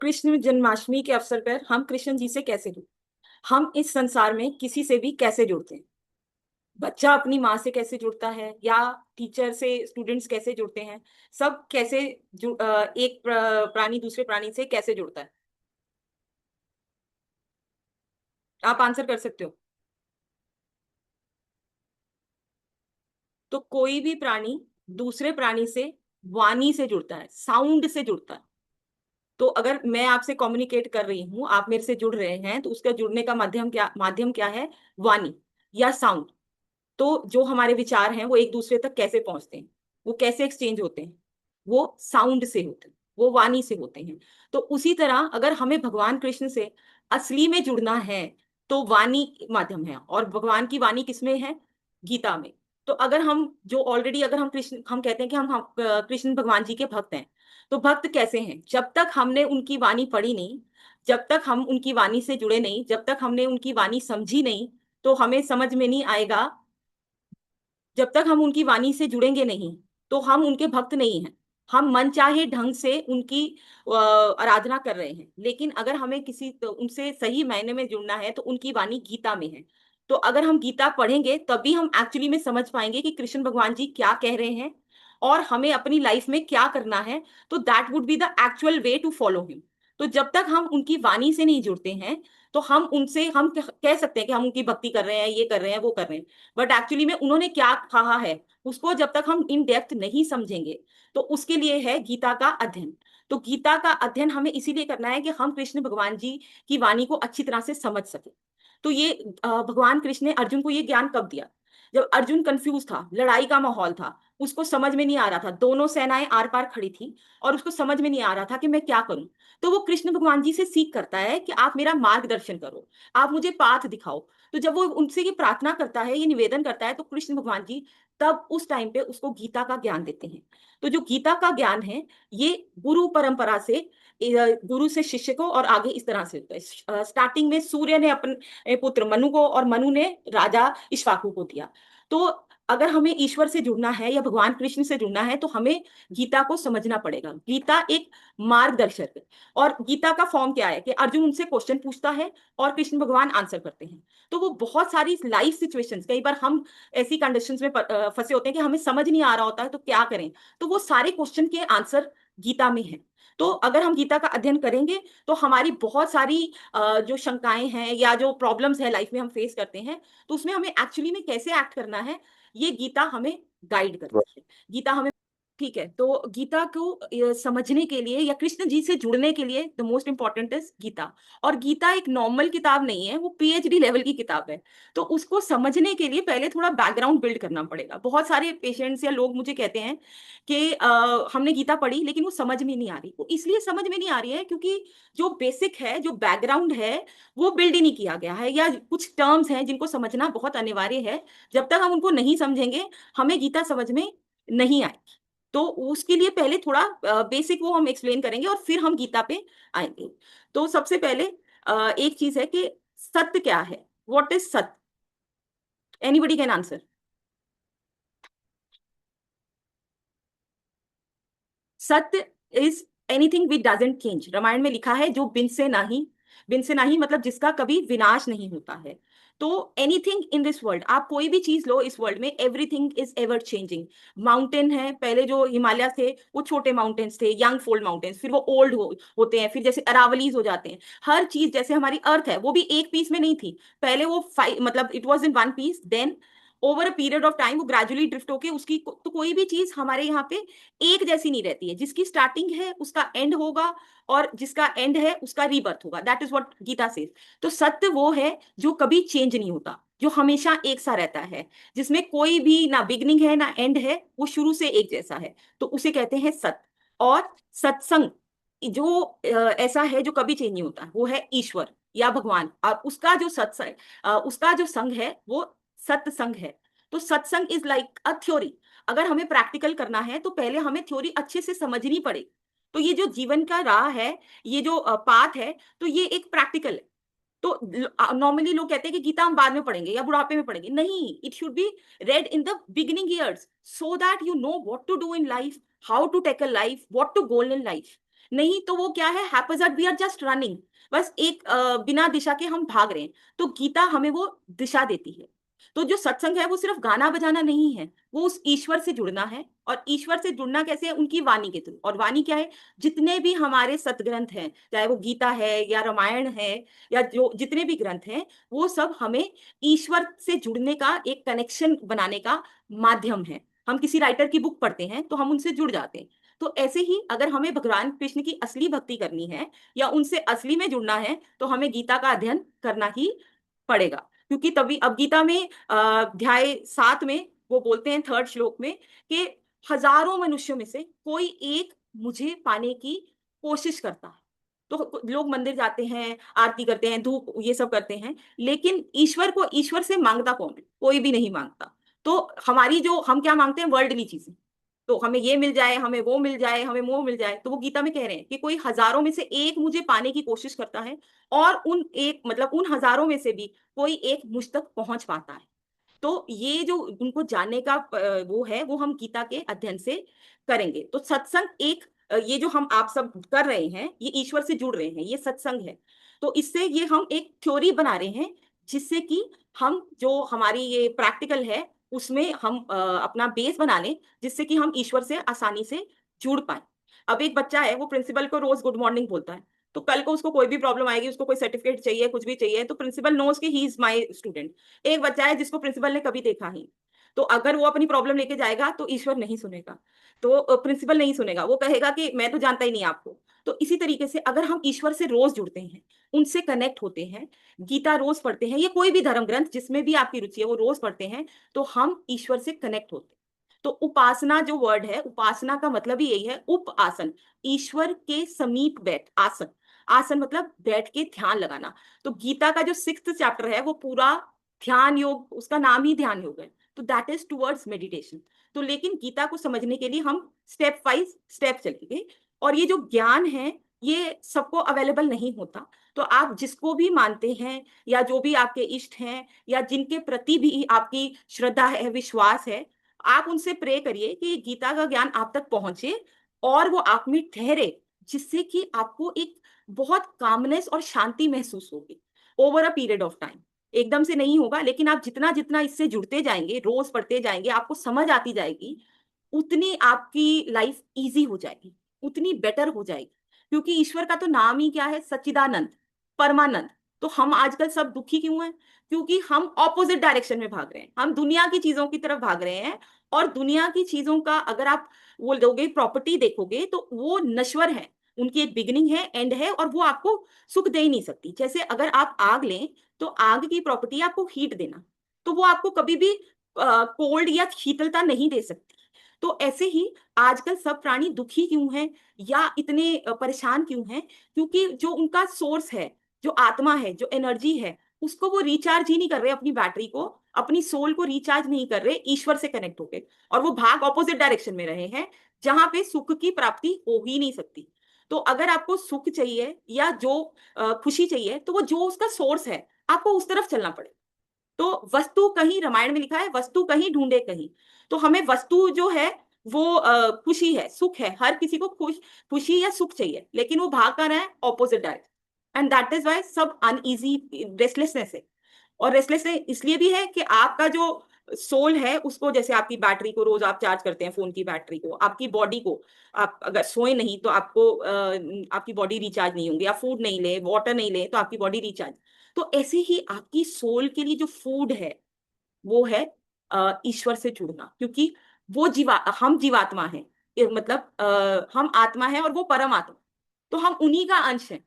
कृष्ण जन्माष्टमी के अवसर पर हम कृष्ण जी से कैसे जुड़े। हम इस संसार में किसी से भी कैसे जुड़ते हैं। बच्चा अपनी माँ से कैसे जुड़ता है, या टीचर से स्टूडेंट्स कैसे जुड़ते हैं। सब कैसे एक प्राणी दूसरे प्राणी से कैसे जुड़ता है। आप आंसर कर सकते हो। तो कोई भी प्राणी दूसरे प्राणी से वाणी से जुड़ता है, साउंड से जुड़ता है। तो अगर मैं आपसे कम्युनिकेट कर रही हूँ, आप मेरे से जुड़ रहे हैं, तो उसका जुड़ने का माध्यम क्या है। वाणी या साउंड। तो जो हमारे विचार हैं वो एक दूसरे तक कैसे पहुंचते हैं, वो कैसे एक्सचेंज होते हैं, वो साउंड से होते हैं, वो वाणी से होते हैं। तो उसी तरह अगर हमें भगवान कृष्ण से असली में जुड़ना है तो वाणी माध्यम है, और भगवान की वाणी किसमें है, गीता में। तो अगर हम जो ऑलरेडी अगर हम कहते हैं कि हम कृष्ण भगवान जी के भक्त हैं। तो भक्त कैसे हैं, जब तक हमने उनकी वाणी पढ़ी नहीं, जब तक हम उनकी वाणी से जुड़े नहीं, जब तक हमने उनकी वाणी समझी नहीं, तो हमें समझ में नहीं आएगा। जब तक हम उनकी वाणी से जुड़ेंगे नहीं तो हम उनके भक्त नहीं हैं। हम मनचाहे ढंग से उनकी आराधना कर रहे हैं। लेकिन अगर हमें उनसे सही मायने में जुड़ना है तो उनकी वाणी गीता में है। तो अगर हम गीता पढ़ेंगे तभी हम एक्चुअली में समझ पाएंगे कि कृष्ण भगवान जी क्या कह रहे हैं और हमें अपनी लाइफ में क्या करना है। तो that would be the actual way to follow him. तो जब तक हम उनकी वाणी से नहीं जुड़ते हैं तो हम कह सकते हैं कि हम उनकी भक्ति कर रहे हैं, ये कर रहे हैं, वो कर रहे हैं। बट एक्चुअली में उन्होंने क्या कहा है उसको जब तक हम इन डेप्थ नहीं समझेंगे, तो उसके लिए है गीता का अध्ययन। तो गीता का अध्ययन हमें इसीलिए करना है कि हम कृष्ण भगवान जी की वाणी को अच्छी तरह से समझ सके। तो ये भगवान कृष्ण ने अर्जुन को ये ज्ञान कब दिया, जब अर्जुन कंफ्यूज था, लड़ाई का माहौल था, उसको समझ में नहीं आ रहा था, दोनों सेनाएं आर पार खड़ी थी और उसको समझ में नहीं आ रहा था कि मैं क्या करूं। तो वो कृष्ण भगवान जी से सीख करता है कि आप मेरा मार्गदर्शन करो, आप मुझे पाथ दिखाओ। तो जब वो उनसे ये प्रार्थना करता है, ये निवेदन करता है, तो कृष्ण भगवान जी तब उस टाइम पे उसको गीता का ज्ञान देते हैं। तो जो गीता का ज्ञान है ये गुरु परंपरा से गुरु से शिष्य को और आगे इस तरह से होता है। स्टार्टिंग में सूर्य ने अपने पुत्र मनु को और मनु ने राजा इक्ष्वाकु को दिया। तो अगर हमें ईश्वर से जुड़ना है या भगवान कृष्ण से जुड़ना है तो हमें गीता को समझना पड़ेगा। गीता एक मार्गदर्शक है। और गीता का फॉर्म क्या है कि अर्जुन उनसे क्वेश्चन पूछता है और कृष्ण भगवान आंसर करते हैं। तो वो बहुत सारी लाइफ सिचुएशंस, कई बार हम ऐसी कंडीशंस में फंसे होते हैं कि हमें समझ नहीं आ रहा होता है तो क्या करें। तो वो सारे क्वेश्चन के आंसर गीता में है। तो अगर हम गीता का अध्ययन करेंगे तो हमारी बहुत सारी जो शंकाएं हैं या जो प्रॉब्लम्स है लाइफ में हम फेस करते हैं, तो उसमें हमें एक्चुअली में कैसे एक्ट करना है ये गीता हमें गाइड करती है। गीता हमें ठीक है। तो गीता को समझने के लिए या कृष्ण जी से जुड़ने के लिए the most important is Gita. और गीता एक नॉर्मल किताब नहीं है, वो पीएचडी लेवल की किताब है। तो उसको समझने के लिए पहले थोड़ा बैकग्राउंड बिल्ड करना पड़ेगा। बहुत सारे पेशेंट्स या लोग मुझे कहते हैं कि हमने गीता पढ़ी लेकिन वो समझ में नहीं आ रही। वो इसलिए समझ में नहीं आ रही है क्योंकि जो बेसिक है, जो बैकग्राउंड है, वो बिल्ड ही नहीं किया गया है, या कुछ टर्म्स हैं जिनको समझना बहुत अनिवार्य है। जब तक हम उनको नहीं समझेंगे हमें गीता समझ में नहीं आएगी। तो उसके लिए पहले थोड़ा बेसिक वो हम एक्सप्लेन करेंगे और फिर हम गीता पे आएंगे। तो सबसे पहले एक चीज है कि सत्य क्या है, व्हाट इज सत्य। Anybody can answer. सत्य is anything which doesn't change. Ramayana में लिखा है जो बिन से नहीं मतलब जिसका कभी विनाश नहीं होता है। तो एनीथिंग इन दिस वर्ल्ड, आप कोई भी चीज लो इस वर्ल्ड में, everything is ever changing. Mountain है, पहले जो हिमालय थे वो छोटे माउंटेन्स थे, यंग फोल्ड माउंटेन्स, फिर वो होते हैं, फिर जैसे अरावलीज हो जाते हैं। हर चीज, जैसे हमारी अर्थ है वो भी एक पीस में नहीं थी। पहले वो फाइव मतलब it was in one piece, then over a period of time वो ग्रेजुअली ड्रिफ्ट होके उसकी, तो कोई भी चीज हमारे यहाँ पे एक जैसी नहीं रहती है। जिसकी स्टार्टिंग है उसका एंड होगा, और जिसका एंड है उसका रीबर्थ होगा। That is what Gita says. तो सत्य वो है जो कभी चेंज नहीं होता, जो हमेशा एक सा रहता है, जिसमें कोई भी ना बिगनिंग है ना एंड है, वो शुरू से एक जैसा है। तो उसे कहते हैं सत्य। और सत्संग जो ऐसा है जो कभी चेंज नहीं होता, वो है ईश्वर या भगवान। और उसका जो सत्संग उसका जो संग है वो सत्संग है। तो सत्संग इज लाइक अ थ्योरी। अगर हमें प्रैक्टिकल करना है तो पहले हमें थ्योरी अच्छे से समझनी पड़ेगी। तो ये जो जीवन का राह है, ये जो पाथ है, तो ये एक प्रैक्टिकल है। तो नॉर्मली लोग कहते हैं कि गीता हम बाद में पढ़ेंगे या बुढ़ापे में पढ़ेंगे। नहीं, it should be read in the beginning years, so that you know what to do in life, how to tackle life, what to goal in life. नहीं तो वो क्या है, haphazard, we are just running, बस एक बिना दिशा के हम भाग रहे हैं। तो गीता हमें वो दिशा देती है। तो जो सत्संग है वो सिर्फ गाना बजाना नहीं है, वो उस ईश्वर से जुड़ना है। और ईश्वर से जुड़ना कैसे है, उनकी वाणी के थ्रू। और वाणी क्या है, जितने भी हमारे सतग्रंथ हैं, चाहे वो गीता है या रामायण है या जो जितने भी ग्रंथ हैं, वो सब हमें ईश्वर से जुड़ने का, एक कनेक्शन बनाने का माध्यम है। हम किसी राइटर की बुक पढ़ते हैं तो हम उनसे जुड़ जाते हैं। तो ऐसे ही अगर हमें भगवान कृष्ण की असली भक्ति करनी है या उनसे असली में जुड़ना है, तो हमें गीता का अध्ययन करना ही पड़ेगा। क्योंकि तभी अब गीता में अध्याय 7 में वो बोलते हैं, 3rd श्लोक में, कि हजारों मनुष्यों में से कोई एक मुझे पाने की कोशिश करता है। तो लोग मंदिर जाते हैं, आरती करते हैं, धूप ये सब करते हैं, लेकिन ईश्वर को, ईश्वर से मांगता कौन है? कोई भी नहीं मांगता। तो हमारी जो, हम क्या मांगते हैं, वर्ल्डली चीजें। तो हमें ये मिल जाए, हमें वो मिल जाए, हमें वो मिल जाए। तो वो गीता में कह रहे हैं कि कोई हजारों में से एक मुझे पाने की कोशिश करता है, और उन एक, मतलब उन हजारों में से भी कोई एक मुझ तक पहुंच पाता है। तो ये जो उनको जानने का वो है, वो हम गीता के अध्ययन से करेंगे। तो सत्संग एक ये जो हम आप सब कर रहे हैं, ये ईश्वर से जुड़ रहे हैं, ये सत्संग है। तो इससे ये हम एक थ्योरी बना रहे हैं, जिससे कि हम जो हमारी ये प्रैक्टिकल है, उसमें हम अपना बेस बना लें, जिससे कि हम ईश्वर से आसानी से जुड़ पाए। अब एक बच्चा है, वो प्रिंसिपल को रोज गुड मॉर्निंग बोलता है। तो कल को उसको कोई भी प्रॉब्लम आएगी, उसको कोई सर्टिफिकेट चाहिए, कुछ भी चाहिए, तो प्रिंसिपल नोज कि ही इज माय स्टूडेंट। एक बच्चा है जिसको प्रिंसिपल ने कभी देखा ही, तो अगर वो अपनी प्रॉब्लम लेके जाएगा तो ईश्वर नहीं सुनेगा, तो प्रिंसिपल नहीं सुनेगा, वो कहेगा कि मैं तो जानता ही नहीं आपको। तो इसी तरीके से अगर हम ईश्वर से रोज जुड़ते हैं, उनसे कनेक्ट होते हैं, गीता रोज पढ़ते हैं, या कोई भी धर्म ग्रंथ जिसमें भी आपकी रुचि है वो रोज पढ़ते हैं, तो हम ईश्वर से कनेक्ट होते हैं। तो उपासना जो वर्ड है, उपासना का मतलब ही यही है, उप आसन, ईश्वर के समीप बैठ, आसन, आसन मतलब बैठ के ध्यान लगाना। तो गीता का जो 6th चैप्टर है वो पूरा ध्यान योग, उसका नाम ही ध्यान योग है। तो दैट इज टुवर्ड्स मेडिटेशन। तो लेकिन गीता को समझने के लिए हम स्टेप वाइज स्टेप चलेंगे। और ये जो ज्ञान है, ये सबको अवेलेबल नहीं होता। तो आप जिसको भी मानते हैं, या जो भी आपके इष्ट हैं, या जिनके प्रति भी आपकी श्रद्धा है, विश्वास है, आप उनसे प्रे करिए कि गीता का ज्ञान आप तक पहुंचे और वो आप में ठहरे, जिससे कि आपको एक बहुत कामनेस और शांति महसूस होगी over a period of time. एकदम से नहीं होगा, लेकिन आप जितना जितना इससे जुड़ते जाएंगे, रोज पढ़ते जाएंगे, आपको समझ आती जाएगी, उतनी आपकी लाइफ इजी हो जाएगी, उतनी बेटर हो जाएगी। क्योंकि ईश्वर का तो नाम ही क्या है, सच्चिदानंद, परमानंद। तो हम आजकल सब दुखी क्यों हैं? क्योंकि हम ऑपोजिट डायरेक्शन में भाग रहे हैं, हम दुनिया की चीजों की तरफ भाग रहे हैं। और दुनिया की चीजों का अगर आप वो लोगे, प्रॉपर्टी देखोगे, तो वो नश्वर है, उनकी एक बिगिनिंग है, एंड है, और वो आपको सुख दे ही नहीं सकती। जैसे अगर आप आग लें, तो आग की प्रॉपर्टी आपको हीट देना, तो वो आपको कभी भी कोल्ड या शीतलता नहीं दे सकती। तो ऐसे ही आजकल सब प्राणी दुखी क्यों हैं, या इतने परेशान क्यों हैं? क्योंकि जो उनका सोर्स है, जो आत्मा है, जो एनर्जी है, उसको वो रिचार्ज ही नहीं कर रहे, अपनी बैटरी को, अपनी सोल को रिचार्ज नहीं कर रहे ईश्वर से कनेक्ट होके। और वो भाग ऑपोजिट डायरेक्शन में रहे हैं, जहां पे सुख की प्राप्ति हो ही नहीं सकती। तो अगर आपको सुख चाहिए या जो खुशी चाहिए, तो वो जो उसका सोर्स है, आपको उस तरफ चलना पड़े। तो वस्तु कहीं, रामायण में लिखा है, वस्तु कहीं ढूंढे कहीं। तो हमें वस्तु जो है वो खुशी है, सुख है, हर किसी को खुशी या सुख चाहिए, लेकिन वो भाग कर रहा है opposite direction. And that is why सब अनईजी, रेस्टलेसनेस है। और रेस्टलेसनेस इसलिए भी है कि आपका जो सोल है, उसको, जैसे आपकी बैटरी को रोज आप चार्ज करते हैं, फोन की बैटरी को, आपकी बॉडी को, आप अगर सोए नहीं तो आपको आपकी बॉडी रिचार्ज नहीं होंगी। आप फूड नहीं ले, वाटर नहीं ले, तो आपकी बॉडी रिचार्ज। तो ऐसे ही आपकी सोल के लिए जो फूड है, वो है ईश्वर से जुड़ना। क्योंकि वो हम जीवात्मा है, मतलब हम आत्मा है और वो परम आत्मा। तो हम उन्हीं का अंश है।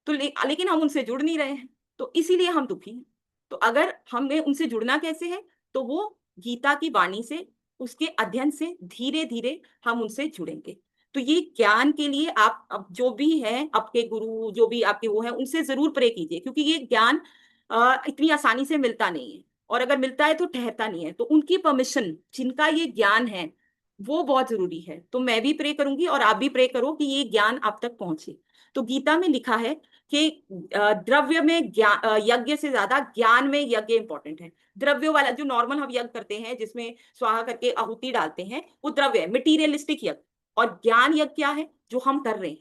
तो लेकिन हम उनसे जुड़ नहीं रहे हैं, तो इसीलिए हम दुखी हैं। तो अगर हमें उनसे जुड़ना कैसे है, तो वो गीता की वाणी से, उसके अध्ययन से धीरे धीरे हम उनसे जुड़ेंगे। तो ये ज्ञान के लिए आप अब जो भी है, आपके गुरु जो भी आपके वो है, उनसे जरूर प्रे कीजिए। क्योंकि ये ज्ञान इतनी आसानी से मिलता नहीं है, और अगर मिलता है तो ठहरता नहीं है। तो उनकी परमिशन, जिनका ये ज्ञान है, वो बहुत जरूरी है। तो मैं भी प्रे करूंगी और आप भी प्रे करो कि ये ज्ञान आप तक पहुंचे। तो गीता में लिखा है कि द्रव्य में ज्ञान, यज्ञ से ज्यादा ज्ञान में यज्ञ इंपॉर्टेंट है। द्रव्य वाला जो नॉर्मल हम यज्ञ करते हैं, जिसमें स्वाहा करके आहुति डालते हैं, वो द्रव्य है, मटीरियलिस्टिक यज्ञ। और ज्ञान यज्ञ क्या है, जो हम कर रहे हैं,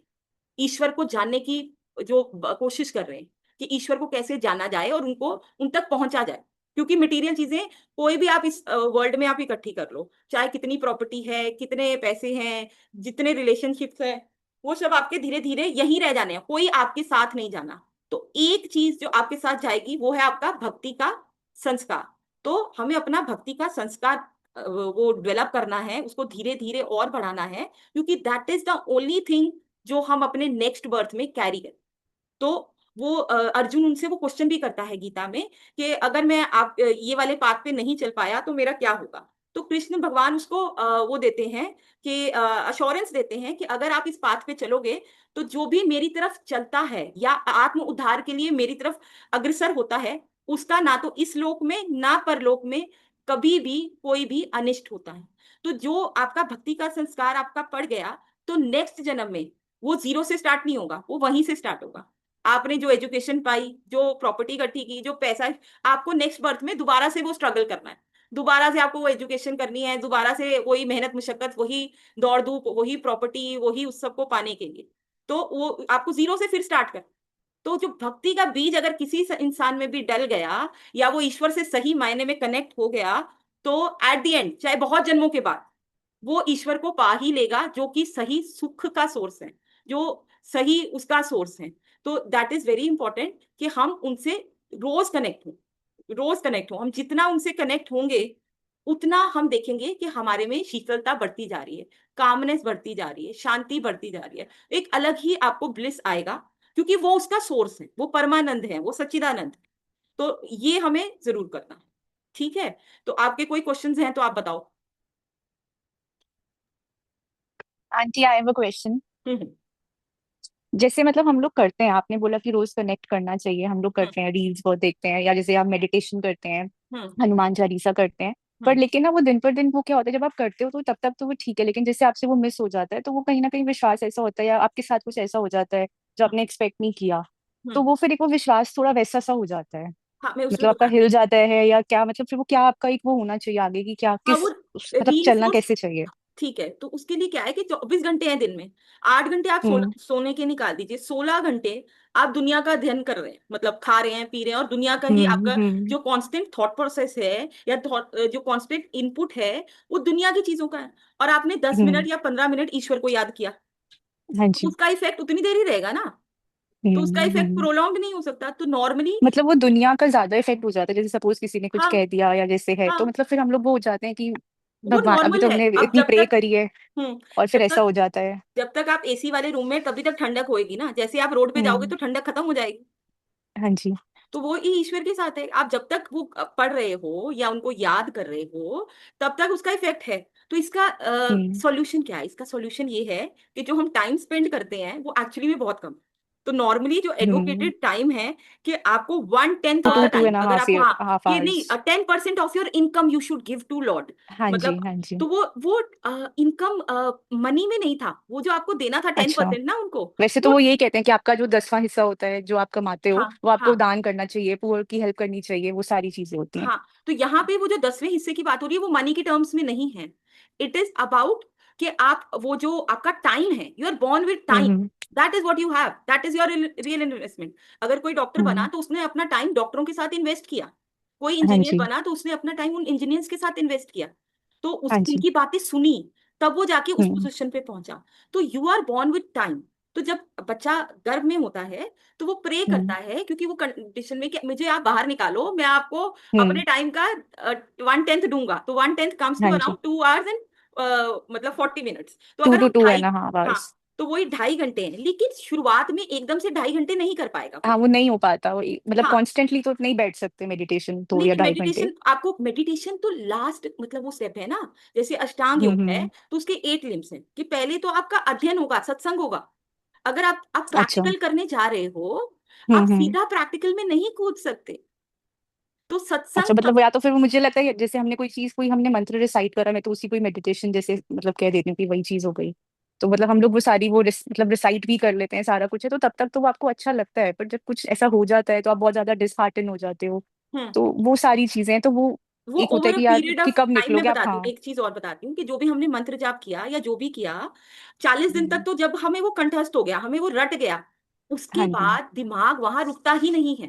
ईश्वर को जानने की जो कोशिश कर रहे हैं कि ईश्वर को कैसे जाना जाए और उनको उन तक पहुंचा जाए। क्योंकि मटेरियल चीजें कोई भी आप इस वर्ल्ड में आप इकट्ठी कर लो, चाहे कितनी प्रॉपर्टी है, कितने पैसे हैं, जितने रिलेशनशिप्स है, वो सब आपके धीरे धीरे यहीं रह जाने हैं, कोई आपके साथ नहीं जाना। तो एक चीज जो आपके साथ जाएगी वो है आपका भक्ति का संस्कार। तो हमें अपना भक्ति का संस्कार वो डेवलप करना है, उसको धीरे धीरे और बढ़ाना है, क्योंकि that is the only thing जो हम अपने नेक्स्ट बर्थ में कैरी करें। तो वो अर्जुन उनसे वो क्वेश्चन भी करता है गीता में कि अगर मैं आप ये वाले पाथ पे नहीं चल पाया तो मेरा क्या होगा। तो कृष्ण भगवान उसको वो देते हैं कि अश्योरेंस देते हैं कि अगर आप इस पाथ पे चलोगे तो जो भी मेरी तरफ चलता है या आत्म उद्धार के लिए मेरी तरफ अग्रसर होता है, उसका ना तो इस लोक में ना परलोक में कभी भी कोई भी अनिष्ट होता है। तो जो आपका भक्ति का संस्कार आपका पड़ गया, तो नेक्स्ट जन्म में वो जीरो से स्टार्ट नहीं होगा, वो वहीं से स्टार्ट होगा। आपने जो एजुकेशन पाई, जो प्रॉपर्टी इकट्ठी की, जो पैसा, आपको नेक्स्ट बर्थ में दोबारा से वो स्ट्रगल करना है, दोबारा से आपको वो एजुकेशन करनी है, दोबारा से वही मेहनत मुशक्कत, वही दौड़ धूप, वही प्रॉपर्टी, वही उस सबको पाने के लिए। तो वो आपको जीरो से फिर स्टार्ट कर। तो जो भक्ति का बीज अगर किसी इंसान में भी डल गया या वो ईश्वर से सही मायने में कनेक्ट हो गया, तो एट द एंड चाहे बहुत जन्मों के बाद वो ईश्वर को पा ही लेगा, जो कि सही सुख का सोर्स है, जो सही उसका सोर्स है। तो दैट इज वेरी इंपॉर्टेंट कि हम उनसे रोज कनेक्ट हो, रोज कनेक्ट हो। हम जितना उनसे कनेक्ट होंगे उतना हम देखेंगे कि हमारे में शीतलता बढ़ती जा रही है, कामनेस बढ़ती जा रही है, शांति बढ़ती जा रही है, एक अलग ही आपको ब्लिस आएगा, क्योंकि वो उसका सोर्स है, वो परमानंद है, वो सच्चिदानंद है। तो ये हमें जरूर करना है। ठीक है, तो आपके कोई क्वेश्चंस हैं तो आप बताओ। Aunty, I have a question. Hmm. जैसे मतलब हम लोग करते हैं, आपने बोला कि रोज कनेक्ट करना चाहिए, हम लोग हम्म। करते हैं, रील्स बहुत देखते हैं, या जैसे आप मेडिटेशन करते हैं, हम्म। हनुमान चालीसा करते हैं। पर हम्म। लेकिन ना वो दिन पर दिन वो क्या होता है, जब आप करते हो तो तब तक तो वो ठीक है, लेकिन जैसे आपसे वो मिस हो जाता है तो वो कहीं ना कहीं विश्वास ऐसा होता है, या आपके साथ कुछ ऐसा हो जाता है जो आपने एक्सपेक्ट नहीं किया, तो हम्म। वो फिर एक वो विश्वास थोड़ा वैसा सा हो जाता है। हाँ, मैं उसमें मतलब आपका बता। हिल जाता है या क्या, मतलब फिर वो क्या आपका एक वो होना चाहिए आगे की, क्या हाँ, वो किस मतलब चलना रीइंफोर्स। कैसे चाहिए? ठीक है, तो उसके लिए क्या है कि 24 घंटे हैं दिन में, 8 घंटे आप हम्म सोने के निकाल दीजिए, 16 घंटे आप दुनिया का अध्ययन कर रहे हैं, मतलब खा रहे हैं, पी रहे हैं, और दुनिया का ही आपका हम्म। जो कांस्टेंट थॉट प्रोसेस है या जो कांस्टेंट इनपुट है, वो दुनिया की चीजों का है। और आपने 10 मिनट हम्म। या 15 मिनट ईश्वर को याद किया, हाँ तो जी। उसका इफेक्ट उतनी देर ही रहेगा ना। तो उसका इफेक्ट हम्म। प्रोलॉन्ग नहीं हो सकता, तो नॉर्मली। मतलब वो दुनिया का ज्यादा इफेक्ट हो जाता है, जैसे सपोज किसी ने कुछ हाँ। कह दिया या जैसे है, तो हाँ, मतलब फिर हम लोग वो हो जाते हैं कि वो भगवान, अभी नॉर्मल तो है। हमने अब इतनी प्रे करी है, और फिर जब ऐसा तक हो जाता है। जब तक आप एसी वाले रूम में, तभी तक ठंडक होएगी ना, जैसे आप रोड पे जाओगे हम्म। तो ठंडक खत्म हो जाएगी। हाँ जी। तो वो ही ईश्वर के साथ है, आप जब तक वो पढ़ रहे हो या उनको याद कर रहे हो, तब तक उसका इफेक्ट है। तो इसका हम्म। सॉल्यूशन क्या है? इसका सॉल्यूशन ये है कि जो हम टाइम स्पेंड करते हैं वो एक्चुअली में बहुत कम है। तो नॉर्मली जो हम्म। एडवोकेटेड टाइम है कि आपको 1/10 to of to the to time, and अगर हाफ आपको, हाँ, हाफ कि आवर्स। नहीं, 10% of your income you should give to lord. हाँ जी, मतलब, हाँ जी। तो वो इनकम मनी में नहीं था, वो जो आपको देना था टेन अच्छा, परसेंट ना उनको। वैसे तो वो, वो यही कहते हैं कि आपका जो 10वां हिस्सा होता है जो आप कमाते हो, हाँ, वो आपको हाँ, दान करना चाहिए, पुअर की हेल्प करनी चाहिए, वो सारी चीजें होती हैं। हाँ। तो यहाँ पे वो जो 10वें हिस्से की बात हो रही है वो मनी के टर्म्स में नहीं है। इट इज अबाउट कि आप वो जो आपका टाइम है, you are born with time, hmm. That is what you have, that is your real investment. अगर कोई डॉक्टर बना हम्म। तो उसने अपना टाइम डॉक्टरों के साथ इन्वेस्ट किया, कोई हाँ इंजीनियर जी। बना तो उसने अपना टाइम उन इंजीनियर्स के साथ इन्वेस्ट किया, तो हाँ जी। उनकी बातें सुनी, तब वो जाके उस हम्म। पोजीशन पे पहुंचा। तो you are born with time. तो जब बच्चा गर्भ में होता है तो वो प्रे करता हम्म। है, क्योंकि वो कंडीशन में कि मुझे आप बाहर निकालो, मैं आपको हम्म। अपने टाइम का 1/10 दूंगा। तो 1/10 कम्स टू हाँ जी। अराउंड 2 आवर्स एंड मतलब 40 मिनट्स। तो टू अगर टू हम टू ढाई, एंड हाफ हाँ, आवर्स। तो वही 2.5 घंटे हैं, लेकिन शुरुआत में एकदम से 2.5 घंटे नहीं कर पाएगा हाँ, कोई। वो नहीं हो पाता, वो मतलब हाँ, कॉन्स्टेंटली तो नहीं बैठ सकते मेडिटेशन, दो नहीं या नहीं, ढाई घंटे मेडिटेशन आपको, मेडिटेशन तो लास्ट मतलब वो स्टेप है ना। जैसे अष्टांग योग है, हम्म। तो उसके 8 लिम्स हैं, कि पहले तो आपका अध्ययन होगा, सत्संग होगा। अगर आप अच्छा। प्रैक्टिकल करने जा रहे हो, आप हम्म। सीधा प्रैक्टिकल में नहीं कूद सकते। तो अच्छा, सत्संग मतलब या तो फिर वो मुझे लगता है जैसे हमने कोई चीज, कोई हमने मंत्र रिसाइट करा, मैं तो उसी कोई मेडिटेशन जैसे मतलब कह देती हूँ कि वही चीज हो गई। तो मतलब हम लोग वो सारी वो मतलब रिसाइट भी कर लेते हैं, सारा कुछ है, तो तब तक तो वो आपको अच्छा लगता है, पर जब कुछ ऐसा हो जाता है तो आप बहुत ज्यादा डिसहार्टन हो जाते हो। हम्म। तो वो सारी चीजें हैं, तो वो वो एक होता है ओवर अ कि यार पीरियड कि ऑफ कब टाइम में निकलोगे आप। बताती हूँ, हाँ। एक चीज और बताती हूँ कि जो भी हमने मंत्र जाप किया या जो भी किया, 40 दिन तक हम्म, तो जब हमें वो कंठस्थ हो गया, हमें वो रट गया, उसके हाँ जी। बाद दिमाग वहां रुकता ही नहीं है।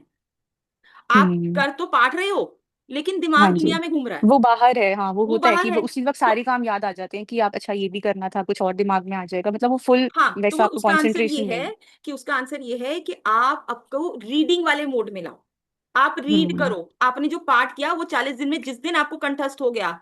आप हम्म। कर तो पाठ रहे हो, लेकिन हाँ दिमाग जी। दुनिया में घूम रहा है। वो बाहर है, हाँ वो वो होता है बाहर कि है। वो उसी वक्त तो सारे काम याद आ जाते हैं कि आप अच्छा ये भी करना था, कुछ और दिमाग में आ जाएगा, मतलब वो फुल हाँ, तो वैसा वो आपको उसका आंसर ये कंसंट्रेशन है नहीं। कि उसका आंसर ये है कि आप आपको रीडिंग वाले मोड में लाओ। आप रीड हम्म। करो। आपने जो पाठ किया वो 40 दिन में जिस दिन आपको कंठस्थ हो गया,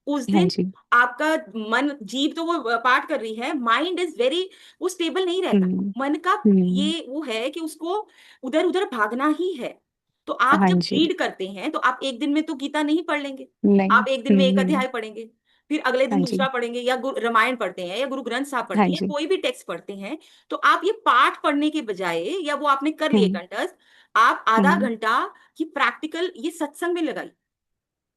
उस हाँ दिन जी। आपका मन, जीभ तो वो पाठ कर रही है, माइंड इज वेरी, वो स्टेबल नहीं रहता। हम्म। मन का हम्म। ये वो है कि उसको उधर उधर भागना ही है। तो आप हाँ जब जी। रीड करते हैं तो आप एक दिन में तो गीता नहीं पढ़ लेंगे। नहीं। आप एक दिन में एक हम्म। अध्याय पढ़ेंगे, फिर अगले दिन हाँ जी। दूसरा पढ़ेंगे, या रामायण पढ़ते हैं या गुरु ग्रंथ साहब हाँ पढ़ते हैं, जी। कोई भी टेक्स्ट पढ़ते हैं, तो आप ये पाठ पढ़ने के बजाय, या वो आपने कर लिए हम्म। कंठस्थ, आप आधा हम्म। घंटा ये प्रैक्टिकल ये सत्संग में लगाई,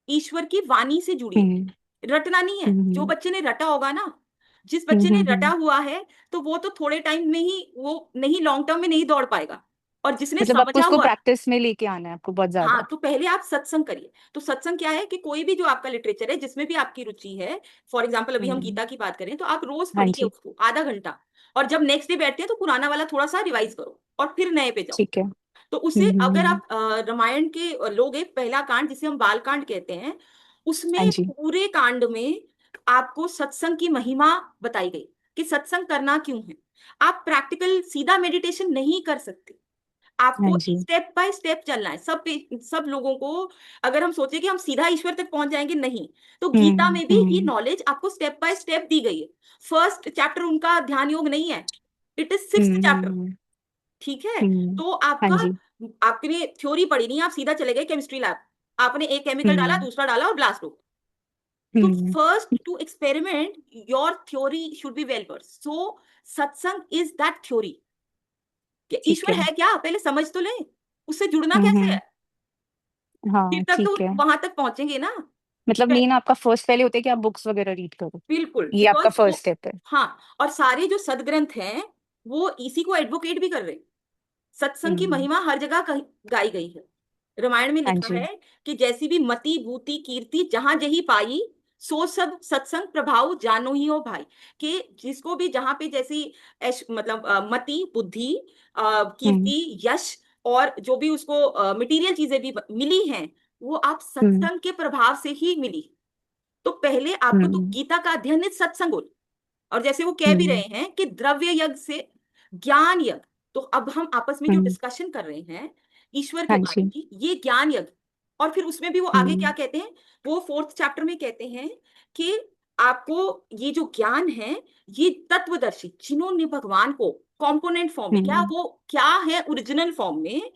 ईश्वर की वाणी से जुड़िए। हम्म। रटना नहीं है। जो हम्म। बच्चे ने रटा होगा ना, जिस हम्म। बच्चे ने रटा हम्म। हुआ है, तो वो तो थोड़े टाइम में ही, वो नहीं, लॉन्ग टर्म में नहीं दौड़ पाएगा। और जिसने मतलब आपको समझा उसको हुआ, प्रैक्टिस में लेके आना है आपको बहुत हाँ, ज्यादा। तो पहले आप सत्संग करिए। तो सत्संग क्या है कि कोई भी जो आपका लिटरेचर है जिसमें भी आपकी रुचि है, फॉर एग्जाम्पल अभी हम हम्म। गीता की बात करें, तो आप रोज हाँ पढ़िए जी। उसको आधा घंटा। और जब नेक्स्ट डे बैठते हैं तो पुराना वाला थोड़ा सा रिवाइज करो और फिर नए पे जाओ। ठीक है। तो उससे अगर हम्म। आप रामायण के लोगे, पहला कांड जिसे हम बाल कांड कहते हैं, हाँ उसमें जी। पूरे कांड में आपको सत्संग की महिमा बताई गई कि सत्संग करना क्यों है। आप प्रैक्टिकल सीधा मेडिटेशन नहीं कर सकते। हाँ आपको जी। स्टेप बाय स्टेप चलना है। सब लोगों को, अगर हम सोचे कि हम सीधा ईश्वर तक पहुंच जाएंगे, नहीं। तो गीता हम्म। में भी ये हम्म। नॉलेज आपको स्टेप बाय स्टेप दी गई है। फर्स्ट चैप्टर उनका ध्यान योग नहीं है, it is sixth hmm. Chapter. ठीक है। तो हाँ आपका, जी। आपने थ्योरी पढ़ी नहीं, आप सीधा चले गए केमिस्ट्री लैब, आपने एक केमिकल डाला, हम्म। दूसरा डाला और ब्लास्ट हो। तो hmm. First to experiment your theory should be well versed. So satsang is that theory कि ठीक ईश्वर है। है क्या, पहले समझ तो लें, उससे जुड़ना कैसे हम्म। है, फिर हाँ तक तो ठीक है। वहां तक पहुंचेंगे ना। मतलब पे- मेन आपका फर्स्ट पहले होता है कि आप बुक्स वगैरह रीड करो। बिल्कुल, ये आपका बिकॉज वो, फर्स्ट स्टेप है। हाँ, और सारे जो सदग्रंथ हैं वो इसी को एडवोकेट भी कर रहे हैं। सत्संग की हम्म। महिमा हर जगह गाई गई है। रामायण में हाँ लिखा जी। है कि जैसी भी मति भूति कीर्ति जहां जही पाई, सो सब सत्संग प्रभाव जानो ही हो भाई। कि जिसको भी जहां पे जैसी मतलब मति बुद्धि, हम्म। कीर्ति, यश, और जो भी उसको मटेरियल चीजें भी मिली हैं, वो आप हम्म। सत्संग के प्रभाव से ही मिली। तो पहले आपको तो हम्म। गीता का अध्ययन निज सत्संग हो। और जैसे वो कह भी रहे हम्म। हैं कि द्रव्य यज्ञ से ज्ञान यज्ञ, तो अब हम आपस में जो हम्म। डिस्कशन कर रहे हैं ईश्वर के हाँ बारे जी। में, ये ज्ञान यज्ञ। और फिर उसमें भी वो आगे क्या हम्म। कहते हैं, वो फोर्थ चैप्टर में कहते हैं कि आपको ये जो ज्ञान है, ये तत्वदर्शी जिन्होंने भगवान को कंपोनेंट फॉर्म में, क्या हम्म। वो क्या है ओरिजिनल फॉर्म में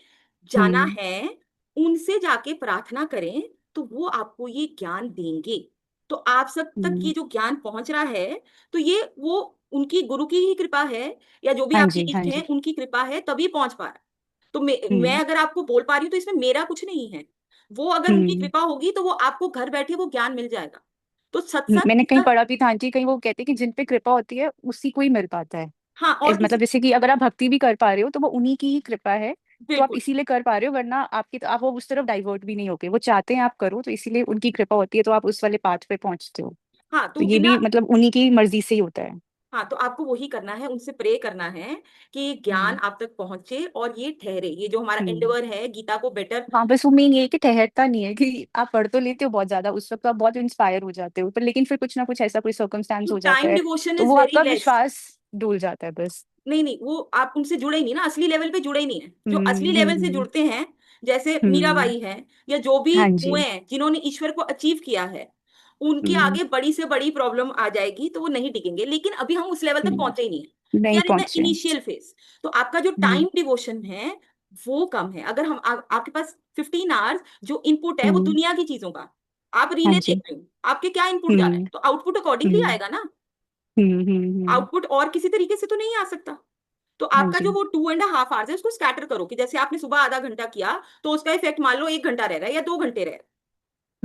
जाना हम्म। है, उनसे जाके प्रार्थना करें, तो वो आपको ये ज्ञान देंगे। तो आप सब तक ये हम्म। जो ज्ञान पहुंच रहा है, तो ये वो उनकी गुरु की ही कृपा है, या जो भी हाँ आपके जी। हाँ इष्ट हैं जी। उनकी कृपा है, तभी पहुंच पा रहा है। तो मैं हम्म। अगर आपको बोल पा रही हूँ तो इसमें मेरा कुछ नहीं है। वो अगर उनकी हम्म। कृपा होगी तो वो आपको घर बैठे वो ज्ञान मिल जाएगा। तो सत्संग मैंने कहीं इतना, पढ़ा भी था जी, कहीं वो कहते हैं कि जिन पे कृपा होती है उसी को ही मिल पाता है। हाँ, और मतलब किसी, जैसे कि अगर आप भक्ति भी कर पा रहे हो तो वो उन्हीं की ही कृपा है। तो आप बिल्कुल। इसीलिए कर पा रहे हो, वरना आपकी आप वो उस तरफ डाइवर्ट भी नहीं होगे, वो चाहते हैं आप करो तो इसीलिए उनकी कृपा होती है, तो आप उस वाले पाथ पे पहुंचते हो। हाँ, तो तो ये बिना, भी मतलब उन्हीं की मर्जी से ही होता है। हाँ, तो आपको वही करना है, उनसे प्रे करना है कि ये ज्ञान हम्म। आप तक पहुंचे और ये ठहरे, ये जो हमारा हम्म। एंडेवर है गीता को बेटर। हाँ बस वो मेन ये है कि ठहरता नहीं है कि आप पढ़ तो लेते हो बहुत ज्यादा उस वक्त, तो आप बहुत इंस्पायर हो जाते हो, पर लेकिन फिर कुछ ना कुछ ऐसा कोई सर्कमस्टांस तो हो जाता टाइम है डिवोशन तो इज वो वेरी आपका लेस। विश्वास डूल जाता है बस। नहीं नहीं, वो आप उनसे जुड़े ही नहीं ना, असली लेवल पे जुड़े ही नहीं है। जो असली हम्म। लेवल से हम्म। जुड़ते हैं, जैसे हम्म। मीराबाई हैं, या जो भी हाँ जी। हुए हैं जिन्होंने ईश्वर को अचीव किया है, उनके हम्म। आगे बड़ी से बड़ी प्रॉब्लम आ जाएगी तो वो नहीं टिकेंगे। लेकिन अभी हम उस लेवल तक पहुंचे ही नहीं है। वी नहीं आर इन द पहुंचे। Initial phase. तो आपका जो हम्म। टाइम डिवोशन है वो कम है। अगर हम आपके पास 15 आवर्स जो इनपुट है वो हम्म। दुनिया की चीजों का, आप हाँ रीले जी। देख रहे हो, आपके क्या इनपुट जा रहे हम्म। हैं, तो आउटपुट अकॉर्डिंगली हम्म। आएगा ना। हम्म। आउटपुट और किसी तरीके से तो नहीं आ सकता। तो हाँ आपका जो जी। वो 2.5 आवर्स है उसको स्कैटर करो, कि जैसे आपने सुबह आधा घंटा किया तो उसका इफेक्ट मान लो 1 घंटा रह रहा है या 2 घंटे रह रहा है।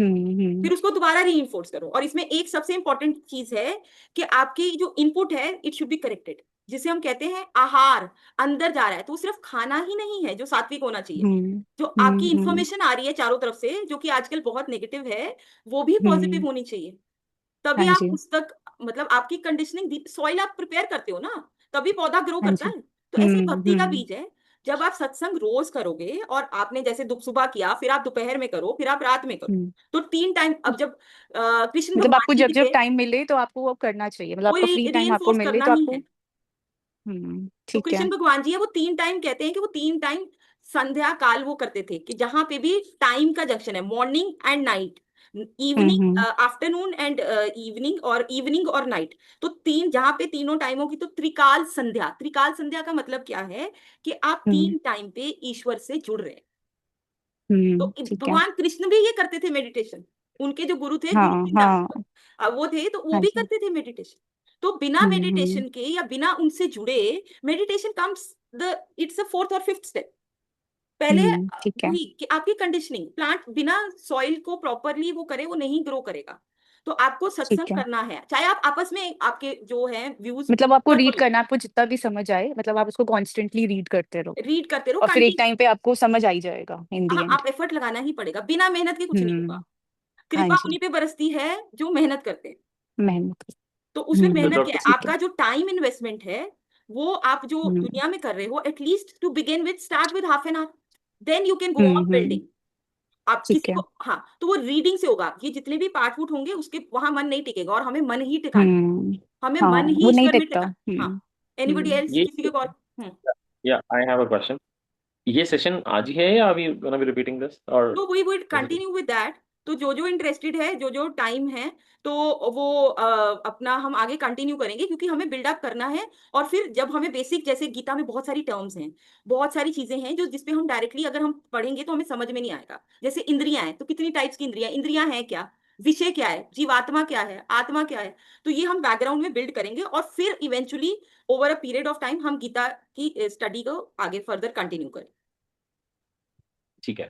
हम्म। फिर उसको दोबारा री करो। और इसमें एक सबसे इंपॉर्टेंट चीज है कि आपकी जो इनपुट है इट शुड बी करेक्टेड। जिसे हम कहते हैं आहार, अंदर जा रहा है, तो वो सिर्फ खाना ही नहीं है जो सात्विक होना चाहिए। हम्म जो आपकी हम्म इंफॉर्मेशन आ रही है चारों तरफ से जो कि आजकल बहुत नेगेटिव है, वो भी पॉजिटिव हम्म होनी चाहिए। तभी हाँ आप जी। उस तक, मतलब आपकी कंडीशनिंग, सॉइल आप प्रिपेयर करते हो ना, तभी पौधा ग्रो हाँ करता जी। है। तो ऐसे ही भक्ति का हम्म। बीज है। जब आप सत्संग रोज करोगे, और आपने जैसे दुख सुबह किया, फिर आप दोपहर में करो, फिर आप रात में करो, हम्म। तो 3 टाइम। अब जब कृष्ण मतलब भगवान आपको जी जब भी जब थे, टाइम मिले तो आपको वो करना चाहिए, मतलब वो आपका फ्री टाइम आपको रीइंफोर्स मिले करना तो ही आपको। है। तो ठीक है। कृष्ण भगवान जी है, वो 3 टाइम कहते हैं कि वो 3 टाइम संध्या काल वो करते थे, कि जहां पे भी टाइम का जंक्शन है, morning and night, evening, hmm. Afternoon and evening और नाइट। तो तीन, जहां पे तीनों टाइमों की, तो त्रिकाल संध्या। त्रिकाल संध्या का मतलब क्या है, कि आप हम्म 3 टाइम पे ईश्वर से जुड़ रहे हैं। तो ठीक है। भगवान कृष्ण भी ये करते थे मेडिटेशन। उनके जो गुरु थे, गुरु हाँ हाँ। गोविंद, वो थे, तो वो हाँ भी जी। करते थे मेडिटेशन। तो बिना हम्म। मेडिटेशन के या बिना उनसे जुड़े, meditation comes the it's a fourth और फिफ्थ स्टेप। पहले ठीक है। वही कि आपकी कंडीशनिंग, प्लांट बिना सॉइल को प्रॉपरली वो करे, वो नहीं ग्रो करेगा। तो आपको सत्संग ठीक है। करना है, चाहे आप आपस में आपके जो है व्यूज मतलब आपको ऊपर को रीड ले, करना, आपको जितना भी समझ आए, मतलब आप उसको कॉन्स्टेंटली रीड करते रहो, रीड करते रहो और फिर एक कंटिन्यू। टाइम पे आपको समझ आ ही जाएगा इन दी हाँ, एंड। आप एफर्ट लगाना ही पड़ेगा, बिना मेहनत के कुछ नहीं होगा। हम्म। हाँ कृपा जी। उन्हीं पे बरसती है जो मेहनत करते हैं। मेहनत। तो उसमें तो मेहनत क्या डॉक्टर है, ठीक है। आपका जो टाइम इन्वेस्टमेंट है, वो आप जो हम्म दुनिया में कर रहे हो, at least to begin with, start with half an hour, then you can go on hmm. Building. आप ठीक किसी है। को, हाँ, तो वो रीडिंग से होगा। ये जितने भी पार्ट वूट होंगे, उसके वहां मन नहीं टिकेगा, और हमें मन ही टिकाना है। हम्म। हमें हाँ, मन ही वो नहीं ईश्वर में टिकता। टिकाना। हाँ। एनीबडी हम्म। एल्स, ये किसी के और? हम्म। या आई हैव अ क्वेश्चन। ये सेशन आज ही है या अभी गोना बी रिपीटिंग दिस और तो वी वुड कैसे? Continue with that. तो जो जो इंटरेस्टेड है, जो जो टाइम है, तो वो अपना हम आगे कंटिन्यू करेंगे, क्योंकि हमें बिल्डअप करना है। और फिर जब हमें बेसिक, जैसे गीता में बहुत सारी टर्म्स हैं, बहुत सारी चीजें हैं जो, जिसपे हम डायरेक्टली अगर हम पढ़ेंगे तो हमें समझ में नहीं आएगा। जैसे इंद्रियां हैं, तो कितनी टाइप्स की इंद्रियां, इंद्रियां हैं क्या, विषय क्या है, जीवात्मा क्या है, आत्मा क्या है। तो ये हम बैकग्राउंड में बिल्ड करेंगे, और फिर eventually over a period of time हम गीता की स्टडी को आगे फर्दर कंटिन्यू करें। ठीक है।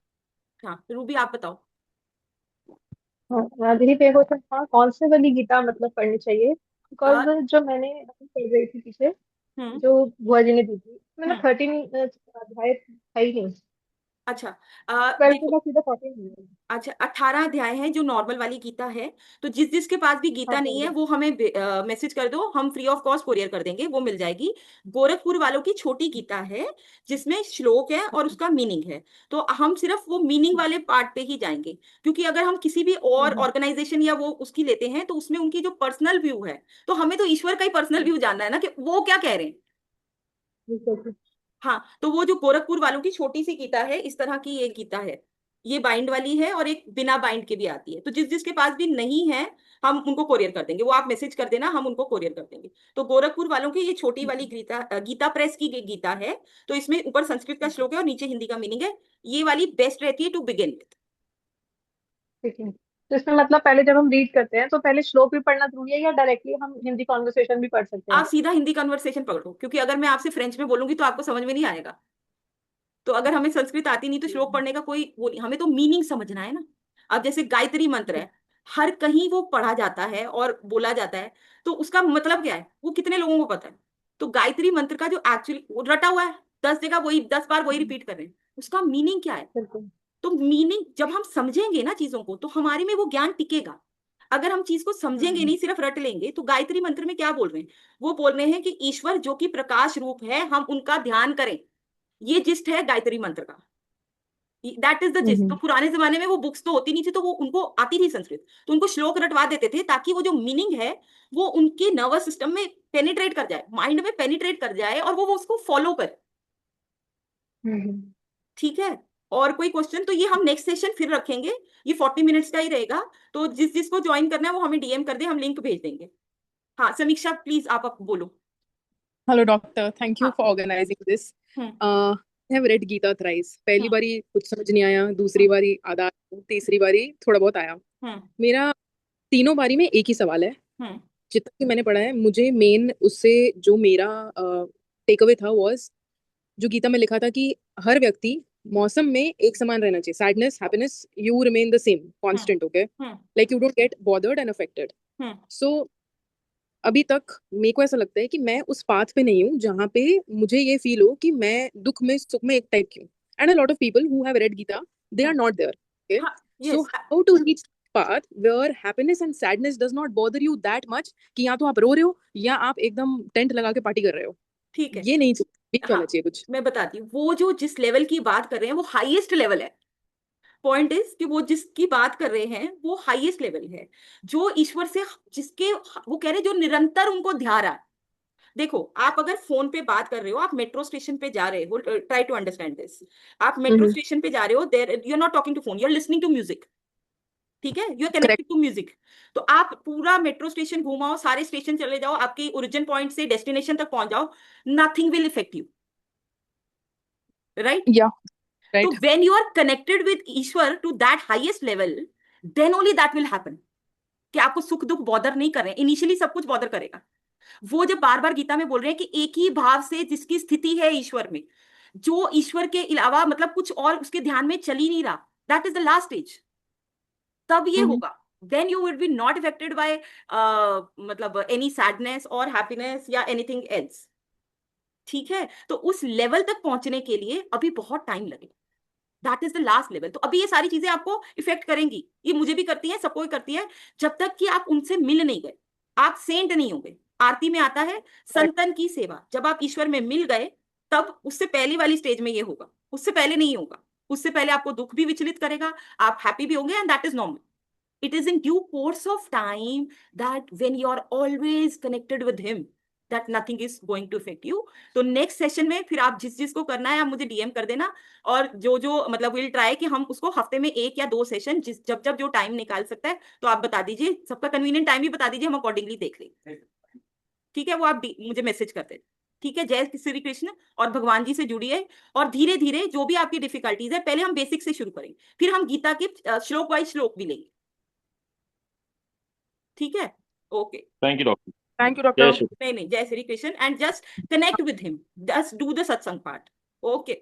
हाँ, रूबी आप बताओ। हाँ, दीदी पे क्वेश्चन था कौन से वाली गीता मतलब पढ़नी चाहिए, बिकॉज जो मैंने अभी पढ़ रही थी पीछे, हम्म। जो बुआ जी ने दी थी, मतलब हम्म। 13 अध्याय था ही नहीं, अच्छा, 12 के देखो। बाद सीधा 14 है। अच्छा, 18 अध्याय है जो नॉर्मल वाली गीता है। तो जिस जिसके पास भी हाँ गीता नहीं है, बोलिए। वो हमें मैसेज कर दो, हम फ्री ऑफ कॉस्ट कोरियर कर देंगे, वो मिल जाएगी। गोरखपुर वालों की छोटी गीता है, जिसमें श्लोक है और उसका मीनिंग है। तो हम सिर्फ वो मीनिंग वाले पार्ट पे ही जाएंगे, क्योंकि अगर हम किसी भी और हम्म, ऑर्गेनाइजेशन या वो उसकी लेते हैं, तो उसमें उनकी जो पर्सनल व्यू है, तो हमें तो ईश्वर का ही पर्सनल व्यू जानना है ना, कि वो क्या कह रहे हैं। बिल्कुल। हाँ, तो वो जो गोरखपुर वालों की छोटी सी गीता है, इस तरह की ये गीता है। ये बाइंड वाली है, और एक बिना बाइंड के भी आती है। तो जिस जिसके पास भी नहीं है, हम उनको कोरियर कर देंगे, वो आप मैसेज कर देना, हम उनको कोरियर कर देंगे। तो गोरखपुर वालों की ये छोटी वाली गीता, गीता प्रेस की गीता है। तो इसमें ऊपर संस्कृत का श्लोक है और नीचे हिंदी का मीनिंग है। ये वाली बेस्ट रहती है टू बिगिन विथ। ठीक है, तो इसमें मतलब पहले जब हम रीड करते हैं तो पहले श्लोक भी पढ़ना जरूरी है, या डायरेक्टली हम हिंदी कॉन्वर्सेशन भी पढ़ सकते आप हैं? सीधा हिंदी कन्वर्सेशन पकड़ो, क्योंकि अगर मैं आपसे फ्रेंच में बोलूंगी तो आपको समझ में नहीं आएगा। तो अगर हमें संस्कृत आती नहीं, तो श्लोक हम्म, पढ़ने का कोई वो नहीं, हमें तो मीनिंग समझना है ना। अब जैसे गायत्री मंत्र है, हर कहीं वो पढ़ा जाता है और बोला जाता है, तो उसका मतलब क्या है, वो कितने लोगों को पता है। तो गायत्री मंत्र का जो एक्चुअली वो रटा हुआ है, 10 जगह वही, 10 बार वही रिपीट कर रहे हैं, उसका मीनिंग क्या है। बिल्कुल। तो मीनिंग जब हम समझेंगे ना चीजों को, तो हमारे में वो ज्ञान टिकेगा। अगर हम चीज को समझेंगे हम्म, नहीं, सिर्फ रट लेंगे, तो गायत्री मंत्र में क्या बोल रहे हैं, वो बोल रहे हैं कि ईश्वर जो कि प्रकाश रूप है, हम उनका ध्यान करें। ये जिस्ट है गायत्री मंत्र का, दैट इज द जिस्ट। तो हम्म, पुराने जमाने में वो बुक्स तो होती नहीं थी, तो वो उनको आती थी संस्कृत, तो उनको श्लोक रटवा देते थे, ताकि वो जो मीनिंग है, वो उनके नर्वस सिस्टम में पेनिट्रेट कर जाए, माइंड में पेनिट्रेट कर जाए, और वो उसको फॉलो करे। हम्म, ठीक है। और कोई क्वेश्चन, तो ये हम नेक्स्ट सेशन फिर रखेंगे। ये 40 मिनट्स का ही रहेगा। तो जिस जिसको ज्वाइन करना है, वो हमें डीएम कर दे, हम लिंक भेज देंगे। हाँ, समीक्षा प्लीज आप बोलो। हेलो डॉक्टर, थैंक यू हाँ। For organising this. Hmm. I have read Gita thrice. पहली हम्म। बारी कुछ समझ नहीं आया, दूसरी हम्म। बारी आधा, तीसरी बारी थोड़ा बहुत आया। हम्म। मेरा तीनों बारी में एक ही सवाल है। हम्म। जितना कि मैंने पढ़ा है, मुझे मेन उससे जो मेरा टेक अवे था वाज, जो गीता में लिखा था कि हर व्यक्ति मौसम में एक समान रहना चाहिए, sadness happiness you remain the same hmm. Constant, okay, hmm. Like you don't get bothered and affected. Hmm. So अभी तक मेरे को ऐसा लगता है कि मैं उस पाथ पे नहीं हूँ जहाँ पे मुझे ये फील हो कि मैं दुख में सुख में एक टाइप की हूँ. And a lot of people who have read Gita, they are हाँ नॉट देयर. ओके, हाँ so yes how to reach path where happiness and sadness does not bother you that much कि या तो आप रो रहे हो या आप एकदम टेंट लगा के पार्टी कर रहे हो. ठीक है. ये नहीं चाहिए, बीच वाला हाँ चाहिए कुछ. मैं बताती हूँ, वो जो जिस लेवल की बात कर रहे हैं वो हाईएस्ट लेवल है. पॉइंट इज कि वो जिसकी बात कर रहे हैं वो हाईएस्ट लेवल है, जो ईश्वर से जिसके वो कह रहे हैं जो निरंतर उनको ध्यान रहा है. देखो आप अगर फोन पे बात कर रहे हो, आप मेट्रो स्टेशन पे जा रहे हो, ट्राई टू अंडरस्टैंड दिस. आप मेट्रो हम्म. स्टेशन पे जा रहे हो, there you are not talking to phone, you are listening to music. ठीक है, you are correct. Connected to music. तो आप पूरा मेट्रो स्टेशन घुमाओ, सारे स्टेशन चले जाओ, आपके ओरिजिन पॉइंट से डेस्टिनेशन तक पहुंच जाओ, nothing will effect you. Right? या तो right. when you are connected with Ishwar to that highest level, then only that will happen. कि आपको सुख दुख बॉदर नहीं कर रहे हैं, इनिशियली सब कुछ बॉदर करेगा. वो जब बार बार गीता में बोल रहे हैं कि एक ही भाव से जिसकी स्थिति है ईश्वर में, जो ईश्वर के अलावा मतलब कुछ और उसके ध्यान में चल ही नहीं रहा, that is the last stage. तब ये होगा, then you will be not affected by मतलब एनी सैडनेस और हैप्पीनेस या एनीथिंग एल्स. ठीक है, तो उस लेवल तक पहुंचने के लिए अभी बहुत टाइम लगेगा. That is the last level. तो अभी ये सारी चीजें आपको इफेक्ट करेंगी, ये मुझे भी करती है, सबको ही करती है, जब तक कि आप उनसे मिल नहीं गए, आप सेंट नहीं होंगे. आरती में आता है संतन की सेवा, जब आप ईश्वर में मिल गए तब उससे पहली वाली स्टेज में ये होगा, उससे पहले नहीं होगा. उससे पहले आपको दुख भी विचलित करेगा, आप हैप्पी भी होंगे, and that is normal. It is in due course of time that when you are always connected with him, that nothing is going to affect you. तो नेक्स्ट सेशन में फिर आप जिस जिसको करना है आप मुझे डीएम कर देना, और जो जो मतलब विल ट्राई कि हम उसको हफ्ते में 1 या 2 सेशन जिस जब जब जो टाइम निकाल सकता है, तो आप बता दीजिए, सबका कन्वीनियंट टाइम भी बता दीजिए, हम अकॉर्डिंगली देख लेंगे. ठीक है, वो आप मुझे मैसेज कर दें. ठीक है, जय श्री कृष्ण. और भगवान जी से जुड़िए, और धीरे धीरे जो भी आपकी डिफिकल्टीज है, पहले हम बेसिक से शुरू करेंगे, फिर हम गीता के श्लोक वाइज श्लोक भी लेंगे. ठीक है, okay. Thank you doctor. Thank you जय डॉक्टर. श्री नहीं नहीं, जय Shri Krishna, and just connect with him, just do the सत्संग पार्ट. ओके.